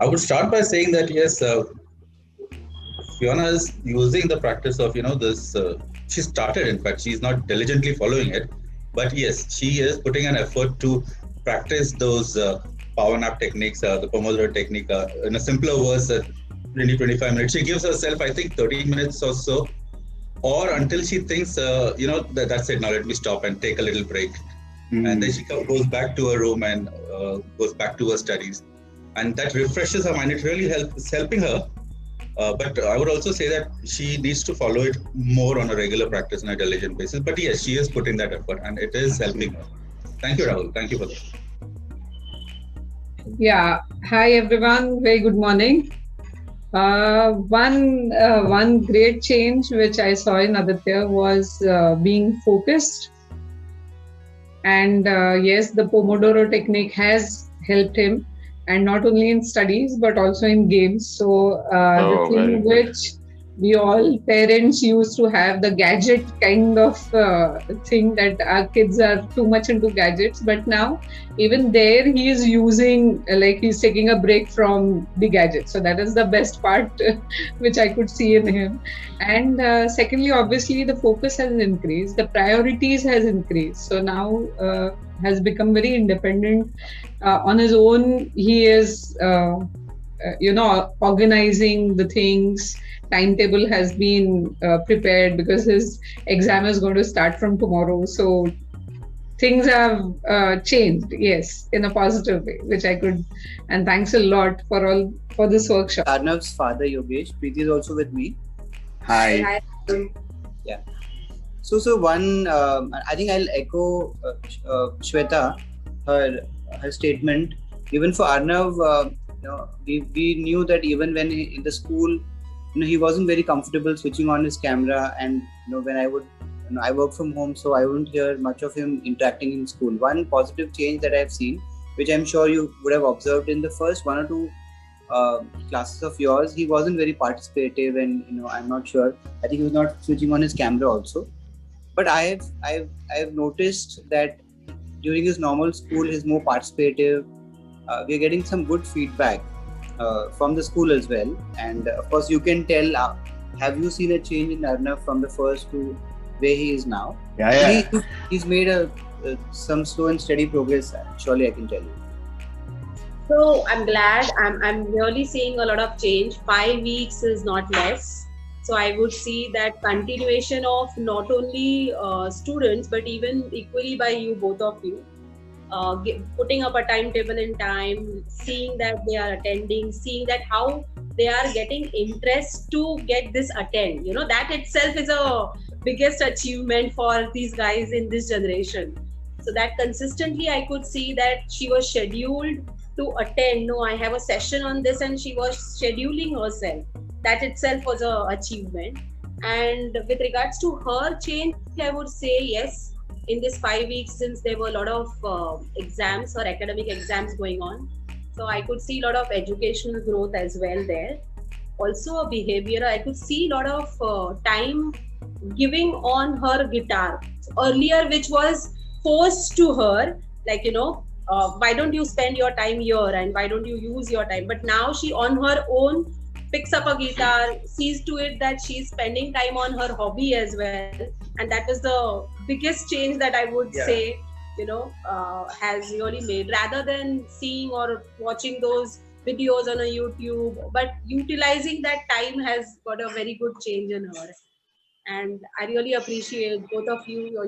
I would start by saying that yes, Fiona is using the practice of this. She started, in fact, she's not diligently following it, but yes, she is putting an effort to practice those power nap techniques, the Pomodoro technique, in a simpler words, 20-25 minutes. She gives herself, I think, 30 minutes or so, or until she thinks, that's it. Now let me stop and take a little break, and then she goes back to her room and goes back to her studies, and that refreshes her mind. It really helps, helping her, but I would also say that she needs to follow it more on a regular practice on a diligent basis. But yes, she is putting that effort and it is helping her. Thank you, Rahul. Thank you for that. Yeah. Hi, everyone. Very good morning. One great change which I saw in Aditya was being focused. And yes, the Pomodoro technique has helped him, and not only in studies but also in games. So the Oh, very thing good. which we all parents used to have, the gadget kind of thing, that our kids are too much into gadgets, but now even there he is using, like, he's taking a break from the gadget. So that is the best part which I could see in him. And secondly, obviously the focus has increased, the priorities has increased. So now has become very independent on his own. He is organizing the things. Timetable has been prepared because his exam is going to start from tomorrow. So things have changed, yes, in a positive way, which I could. And thanks a lot for this workshop. Arnav's father, Yogesh. Preeti is also with me. Hi. Yeah. So one, I think I'll echo Shweta, her statement. Even for Arnav, we knew that even when in the school, he wasn't very comfortable switching on his camera, and when I work from home, so I wouldn't hear much of him interacting in school. One positive change that I've seen, which I'm sure you would have observed in the first one or two classes of yours, he wasn't very participative, and I'm not sure. I think he was not switching on his camera also. But I've noticed that during his normal school, he's more participative. We're getting some good feedback from the school as well, and of course you can tell. Have you seen a change in Arnav from the first to where he is now? Yeah. He's made some slow and steady progress. Surely I can tell you. So I'm glad. I'm really seeing a lot of change. 5 weeks is not less. So I would see that continuation of not only students but even equally by you, both of you, putting up a timetable in time, seeing that they are attending, seeing that how they are getting interest to get this attend. That itself is a biggest achievement for these guys in this generation. So that consistently I could see that she was scheduled to attend. No, I have a session on this, and she was scheduling herself. That itself was a achievement. And with regards to her change, I would say yes. In this 5 weeks, since there were a lot of exams or academic exams going on, so I could see a lot of educational growth as well there. Also a behavior, I could see a lot of time giving on her guitar. So earlier, which was forced to her, like, why don't you spend your time here and why don't you use your time? But now she on her own picks up a guitar, sees to it that she's spending time on her hobby as well. And that was the biggest change that I would say, has really made, rather than seeing or watching those videos on a YouTube, but utilizing that time has got a very good change in her. And I really appreciate both of you, your